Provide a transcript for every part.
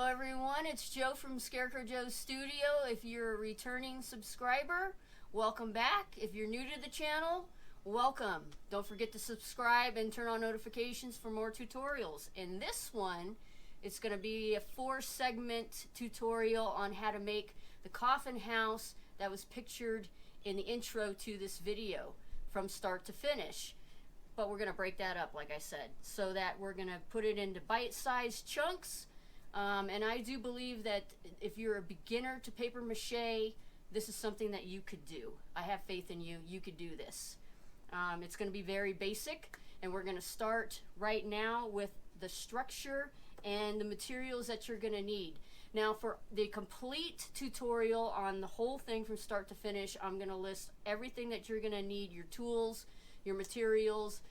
Hello everyone, it's Joe from Scarecrow Joe's Studio. If you're a returning subscriber, welcome back. If you're new to the channel, welcome. Don't forget to subscribe and turn on notifications for more tutorials. In this one, it's going to be a 4-segment tutorial on how to make the coffin house that was pictured in the intro to this video from start to finish. But we're going to break that up, like I said, so that we're going to put it into bite-sized chunks. And I do believe that if you're a beginner to paper mache, this is something that you could do. I have faith in you. You could do this. It's going to be very basic, and we're going to start right now with the structure and the materials that you're going to need. Now, for the complete tutorial on the whole thing from start to finish, I'm going to list everything that you're going to need, your tools, your materials,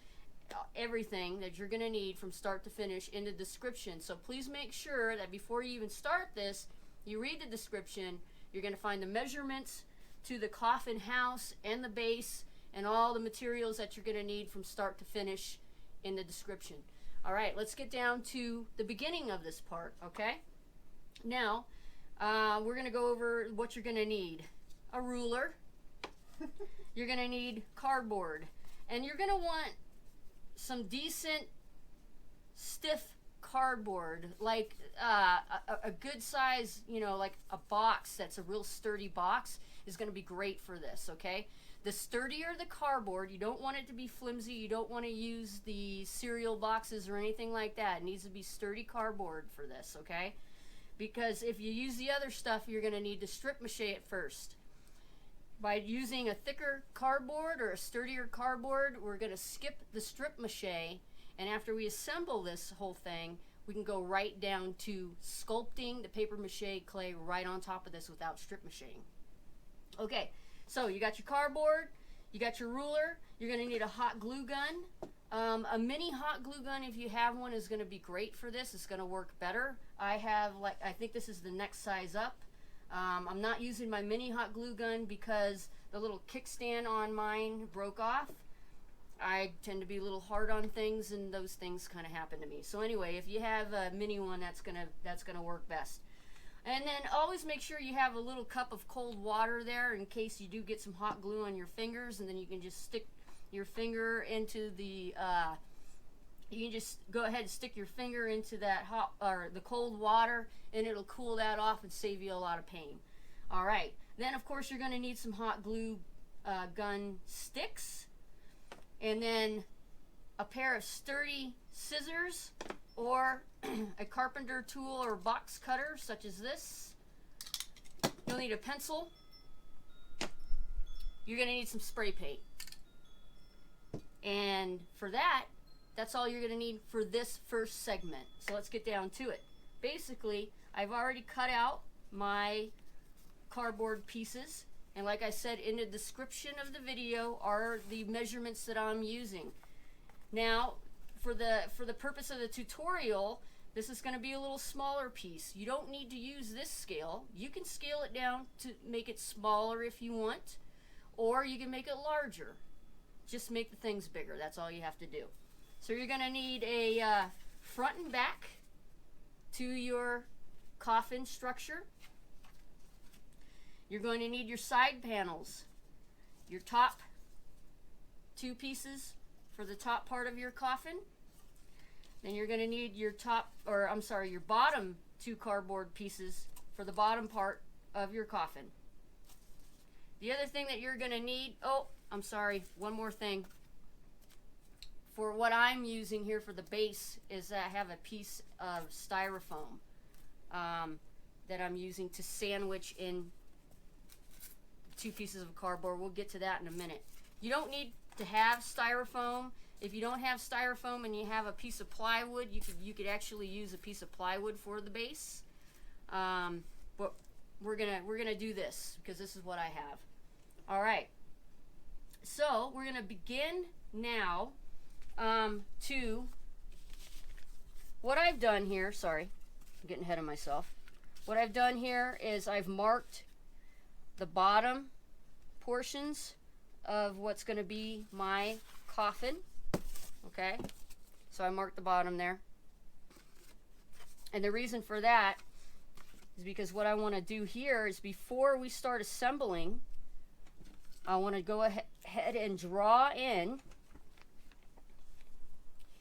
everything that you're going to need from start to finish in the description. So please make sure that before you even start this, you read the description. You're going to find the measurements to the coffin house and the base and all the materials that you're going to need from start to finish in the description. All right, let's get down to the beginning of this part, okay? Now, we're going to go over what you're going to need. A ruler. You're going to need cardboard. And you're going to want some decent stiff cardboard, like a good size, you know, like a box that's a real sturdy box is going to be great for this, okay? The sturdier the cardboard, you don't want it to be flimsy, you don't want to use the cereal boxes or anything like that. It needs to be sturdy cardboard for this, okay? Because if you use the other stuff, you're going to need to strip mache it first. By using a thicker cardboard or a sturdier cardboard, we're going to skip the strip mache, and after we assemble this whole thing, we can go right down to sculpting the paper mache clay right on top of this without strip macheing. Okay, so you got your cardboard, you got your ruler, you're going to need a hot glue gun. A mini hot glue gun, if you have one, is going to be great for this. It's going to work better. I think this is the next size up. I'm not using my mini hot glue gun because the little kickstand on mine broke off. I tend to be a little hard on things, and those things kind of happen to me. So anyway, if you have a mini one, that's gonna work best. And then always make sure you have a little cup of cold water there in case you do get some hot glue on your fingers, and then you can just stick your finger into the you can just go ahead and stick your finger into that hot or the cold water, and it'll cool that off and save you a lot of pain. All right, then of course you're going to need some hot glue gun sticks, and then a pair of sturdy scissors or a carpenter tool or box cutter such as this. You'll need a pencil. You're going to need some spray paint, and for that, that's all you're going to need for this first segment. So let's get down to it. Basically, I've already cut out my cardboard pieces, and like I said in the description of the video are the measurements that I'm using. Now, for the purpose of the tutorial, this is going to be a little smaller piece. You don't need to use this scale. You can scale it down to make it smaller if you want, or you can make it larger. Just make the things bigger. That's all you have to do. So you're going to need a front and back to your coffin structure. You're going to need your side panels, your top 2 pieces for the top part of your coffin. Then you're going to need your your bottom 2 cardboard pieces for the bottom part of your coffin. The other thing that you're going to need, one more thing. For what I'm using here for the base is I have a piece of styrofoam that I'm using to sandwich in 2 pieces of cardboard. We'll get to that in a minute. You don't need to have styrofoam. If you don't have styrofoam and you have a piece of plywood, you could actually use a piece of plywood for the base. But we're gonna do this because this is what I have. All right. So we're gonna begin now. To what I've done here, sorry, I'm getting ahead of myself. What I've done here is I've marked the bottom portions of what's going to be my coffin. Okay, so I marked the bottom there. And the reason for that is because what I want to do here is before we start assembling, I want to go ahead and draw in.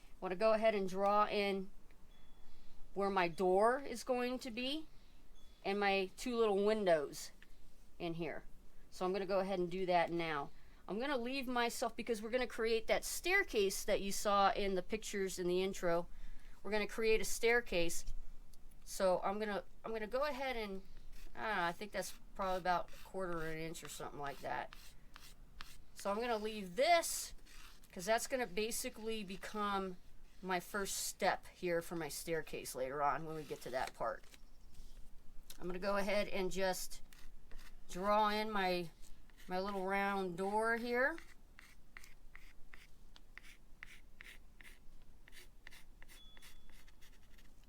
I want to go ahead and draw in where my door is going to be and my two little windows in here. So I'm going to go ahead and do that now. I'm going to leave myself, because we're going to create that staircase that you saw in the pictures in the intro. We're going to create a staircase. So I'm going to go ahead and, I think that's probably about 1/4 inch or something like that. So I'm going to leave this, because that's going to basically become my first step here for my staircase later on when we get to that part. I'm going to go ahead and just draw in my little round door here.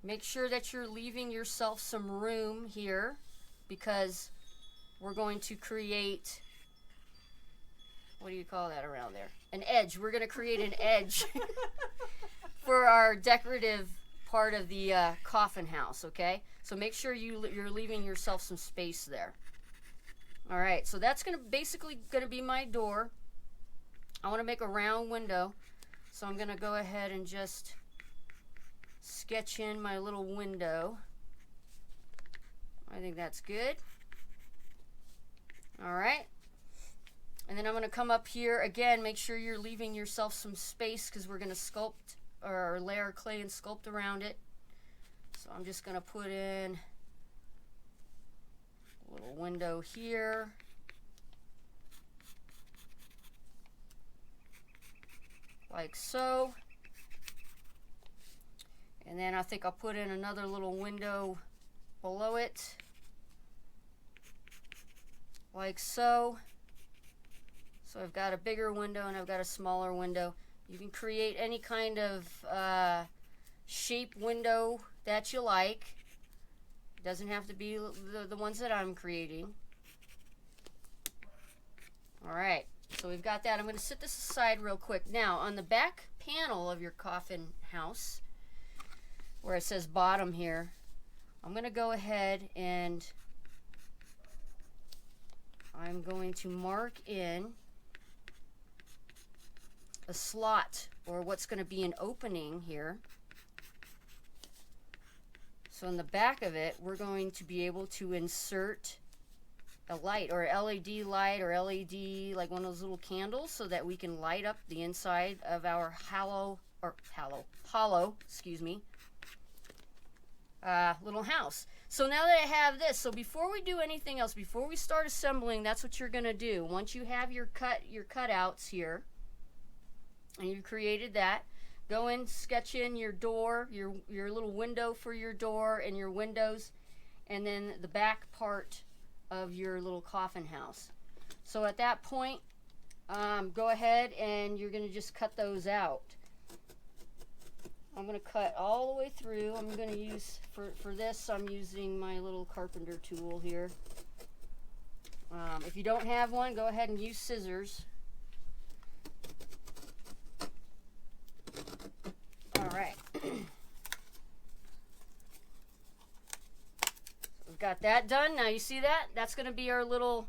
Make sure that you're leaving yourself some room here, because we're going to create, what do you call that around there? An edge. We're going to create an edge for our decorative part of the coffin house, okay? So make sure you're leaving yourself some space there. All right, so that's basically going to be my door. I want to make a round window, so I'm going to go ahead and just sketch in my little window. I think that's good. All right. And then I'm going to come up here again. Make sure you're leaving yourself some space, because we're going to sculpt or layer clay and sculpt around it. So I'm just going to put in a little window here. Like so. And then I think I'll put in another little window below it. Like so. So I've got a bigger window and I've got a smaller window. You can create any kind of shape window that you like. It doesn't have to be the ones that I'm creating. Alright, so we've got that. I'm going to set this aside real quick. Now, on the back panel of your coffin house, where it says bottom here, I'm going to go ahead and I'm going to mark in a slot, or what's going to be an opening here. So in the back of it, we're going to be able to insert a light, or a LED light, or LED, like one of those little candles, so that we can light up the inside of our hollow, little house. So now that I have this, so before we do anything else, before we start assembling, that's what you're going to do. Once you have your cutouts here, and you've created that, go in, sketch in your door, your little window for your door and your windows, and then the back part of your little coffin house. So at that point, go ahead and you're going to just cut those out. I'm going to cut all the way through. I'm going to use, for this, I'm using my little carpenter tool here. If you don't have one, go ahead and use scissors. Alright. We've got that done. Now you see that? That's going to be our little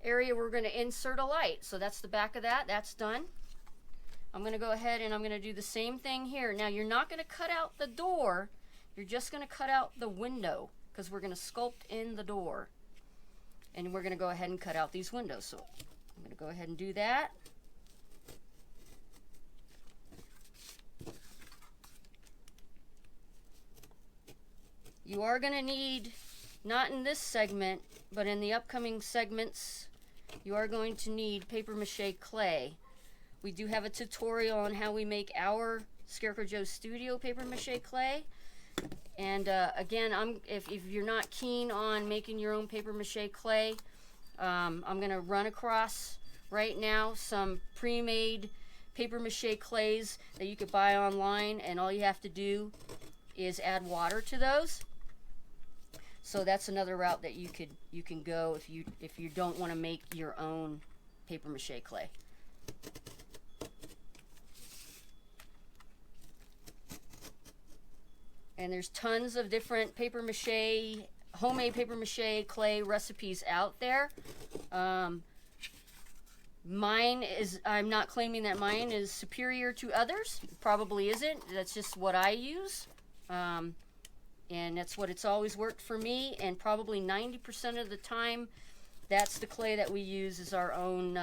area we're going to insert a light. So that's the back of that. That's done. I'm going to go ahead and I'm going to do the same thing here. Now you're not going to cut out the door. You're just going to cut out the window, because we're going to sculpt in the door. And we're going to go ahead and cut out these windows. So I'm going to go ahead and do that. You are going to need, not in this segment, but in the upcoming segments, you are going to need paper mache clay. We do have a tutorial on how we make our Scarecrow Joe Studio paper mache clay. And again, if you're not keen on making your own paper mache clay, I'm going to run across right now some pre-made paper mache clays that you could buy online, and all you have to do is add water to those. So that's another route that you can go if you don't want to make your own paper mache clay. And there's tons of different paper mache homemade paper mache clay recipes out there. Mine is, I'm not claiming that mine is superior to others. It probably isn't. That's just what I use. And that's what it's always worked for me. And probably 90% of the time, that's the clay that we use is our own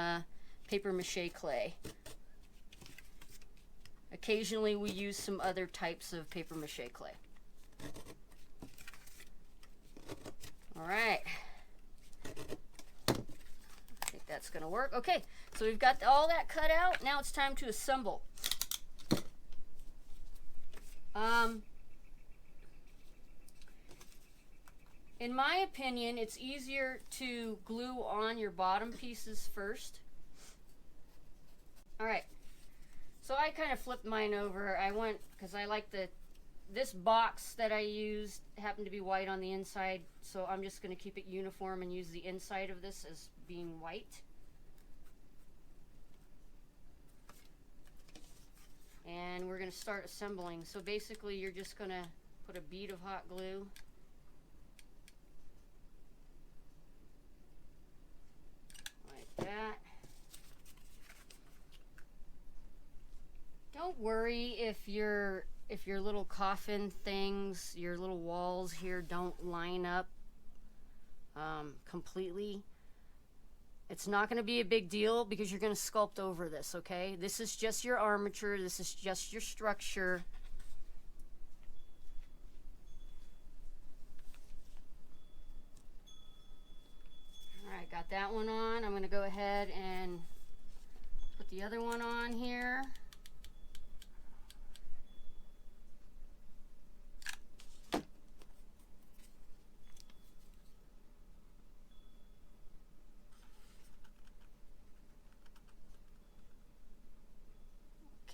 paper mache clay. Occasionally we use some other types of paper mache clay. All right. I think that's gonna work. Okay, so we've got all that cut out. Now it's time to assemble. In my opinion, it's easier to glue on your bottom pieces first. All right, so I kind of flipped mine over. I went, because I like this box that I used happened to be white on the inside, so I'm just going to keep it uniform and use the inside of this as being white. And we're going to start assembling. So basically you're just going to put a bead of hot glue like that. Don't worry if your little coffin things, your little walls here don't line up completely. It's not going to be a big deal because you're going to sculpt over this, okay? This is just your armature. This is just your structure. All right, got that one on. I'm going to go ahead and put the other one on here.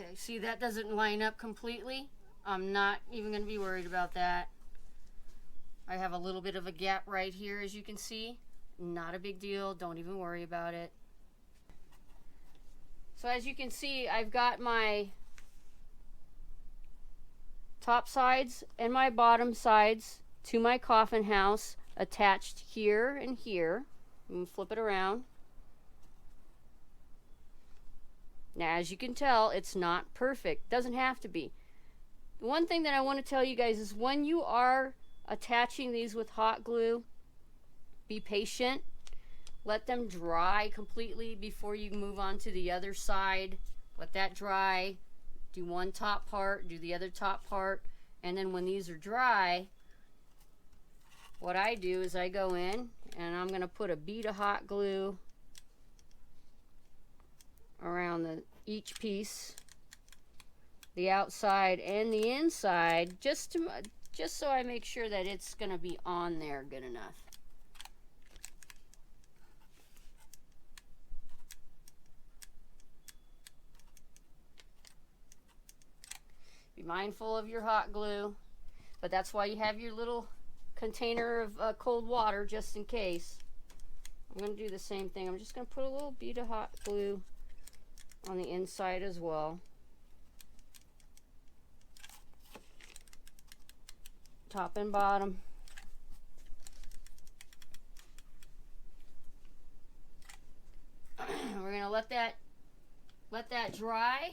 Okay, see, that doesn't line up completely. I'm not even going to be worried about that. I have a little bit of a gap right here, as you can see. Not a big deal. Don't even worry about it. So as you can see, I've got my top sides and my bottom sides to my coffin house attached here and here. I'm going to flip it around. Now, as you can tell, it's not perfect. Doesn't have to be. The one thing that I want to tell you guys is when you are attaching these with hot glue, be patient. Let them dry completely before you move on to the other side. Let that dry. Do one top part, do the other top part, and then when these are dry, what I do is I go in and I'm going to put a bead of hot glue around each piece, the outside and the inside, just so I make sure that it's going to be on there good enough. Be mindful of your hot glue, but that's why you have your little container of cold water just in case. I'm going to do the same thing. I'm just going to put a little bead of hot glue on the inside as well. Top and bottom. We're going to let that dry.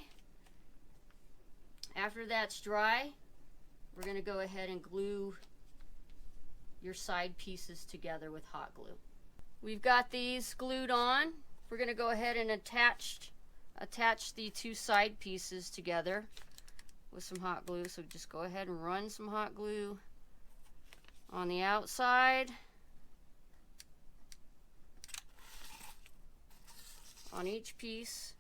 After that's dry, we're going to go ahead and glue your side pieces together with hot glue. We've got these glued on. We're going to go ahead and attach the two side pieces together with some hot glue. So just go ahead and run some hot glue on the outside, on each piece.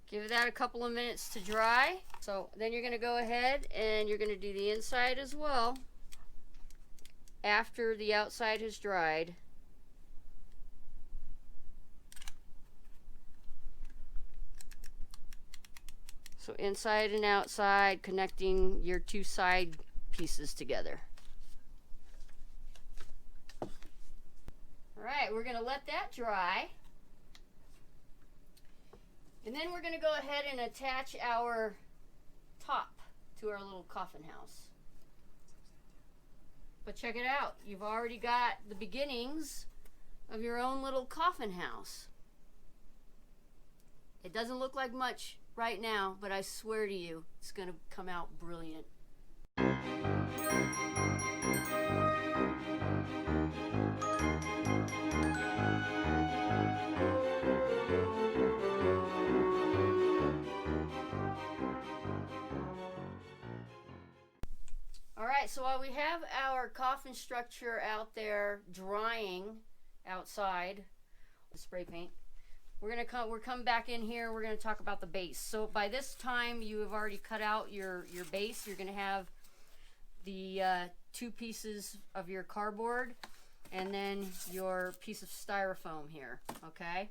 Give that a couple of minutes to dry. So then you're going to go ahead and you're going to do the inside as well after the outside has dried. So inside and outside, connecting your two side pieces together. All right, we're going to let that dry. And then we're going to go ahead and attach our top to our little coffin house. But check it out, you've already got the beginnings of your own little coffin house. It doesn't look like much right now, but I swear to you, it's going to come out brilliant. Alright, so while we have our coffin structure out there drying outside, the spray paint, we're come back in here, we're gonna talk about the base. So by this time you have already cut out your base. You're gonna have the 2 pieces of your cardboard and then your piece of styrofoam here, okay?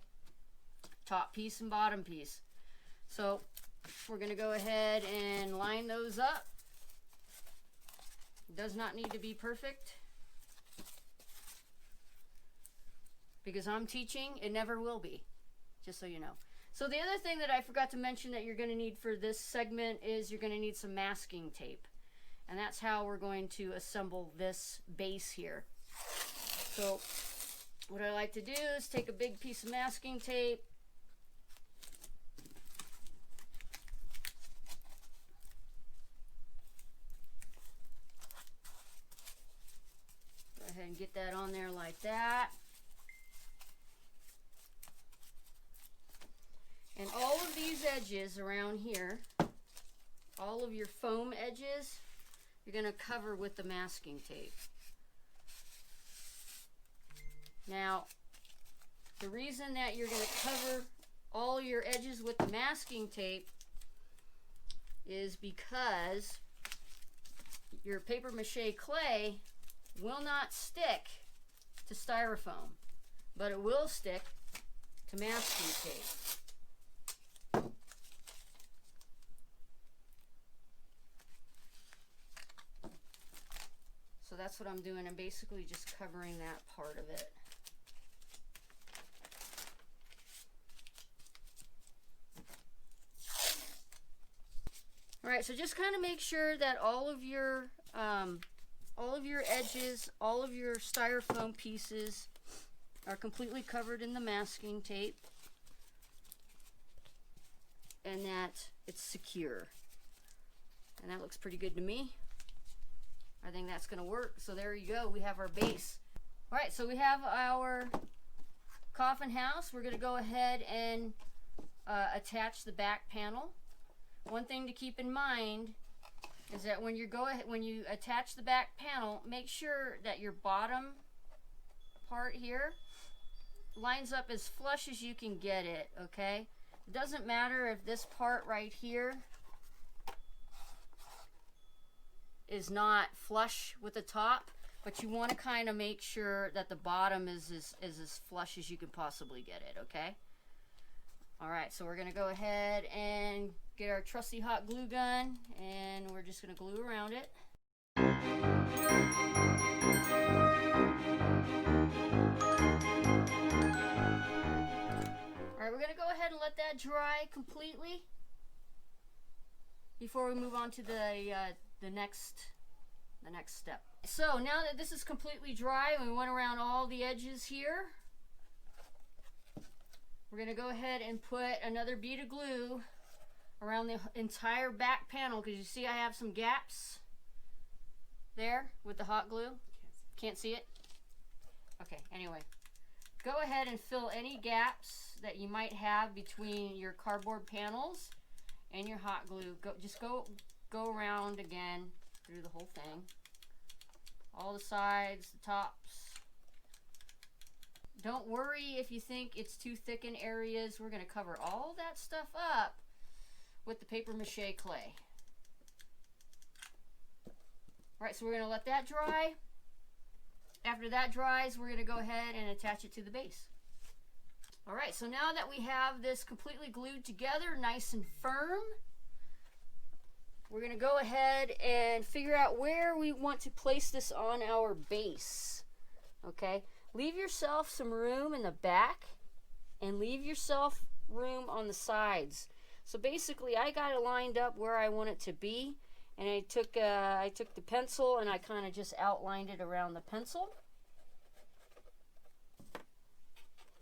Top piece and bottom piece. So we're gonna go ahead and line those up. Does not need to be perfect, because I'm teaching, it never will be, just so you know. So the other thing that I forgot to mention that you're going to need for this segment is you're going to need some masking tape, and that's how we're going to assemble this base here. So what I like to do is take a big piece of masking tape, and get that on there like that. And all of these edges around here, all of your foam edges, you're going to cover with the masking tape. Now, the reason that you're going to cover all your edges with the masking tape is because your paper mache clay will not stick to styrofoam, but it will stick to masking tape. So that's what I'm doing. I'm basically just covering that part of it. All right, so just kind of make sure that all of your edges, all of your styrofoam pieces are completely covered in the masking tape, and that it's secure. And that looks pretty good to me. I think that's going to work. So there you go. We have our base. All right, so we have our coffin house. We're going to go ahead and attach the back panel. One thing to keep in mind is that when you attach the back panel, make sure that your bottom part here lines up as flush as you can get it, okay? It doesn't matter if this part right here is not flush with the top, but you want to kind of make sure that the bottom is as flush as you can possibly get it, okay? All right, so we're going to go ahead and get our trusty hot glue gun, and we're just going to glue around it. All right, we're going to go ahead and let that dry completely before we move on to the next step. So now that this is completely dry and we went around all the edges here, we're going to go ahead and put another bead of glue around the entire back panel, because you see I have some gaps there with the hot glue. Can't see it? Okay, anyway. Go ahead and fill any gaps that you might have between your cardboard panels and your hot glue. Just go around again through the whole thing. All the sides, the tops. Don't worry if you think it's too thick in areas. We're going to cover all that stuff up with the paper mache clay. Alright, so we're going to let that dry. After that dries, we're going to go ahead and attach it to the base. Alright, so now that we have this completely glued together, nice and firm, we're going to go ahead and figure out where we want to place this on our base. Okay? Leave yourself some room in the back, and leave yourself room on the sides. So basically I got it lined up where I want it to be, and I took the pencil and I kind of just outlined it around the pencil.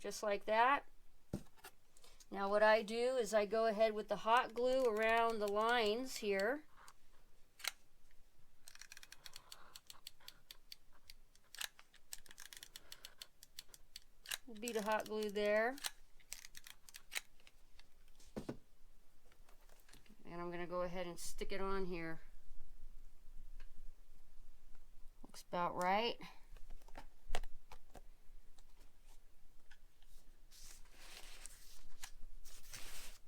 Just like that. Now what I do is I go ahead with the hot glue around the lines here. Will be the hot glue there. And I'm going to go ahead and stick it on here. Looks about right.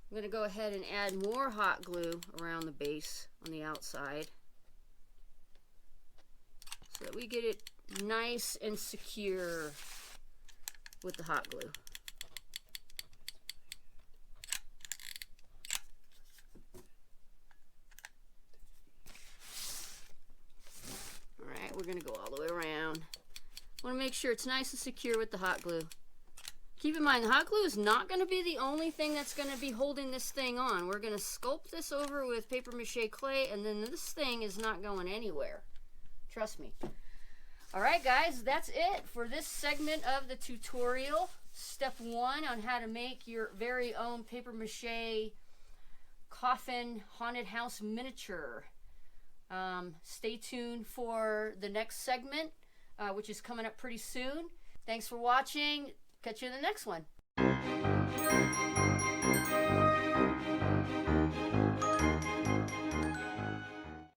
I'm going to go ahead and add more hot glue around the base on the outside so that we get it nice and secure with the hot glue. Alright, we're going to go all the way around. I want to make sure it's nice and secure with the hot glue. Keep in mind, the hot glue is not going to be the only thing that's going to be holding this thing on. We're going to sculpt this over with paper mache clay, and then this thing is not going anywhere. Trust me. Alright guys, that's it for this segment of the tutorial. Step 1 on how to make your very own paper mache coffin haunted house miniature. Stay tuned for the next segment, which is coming up pretty soon. Thanks for watching. Catch you in the next one.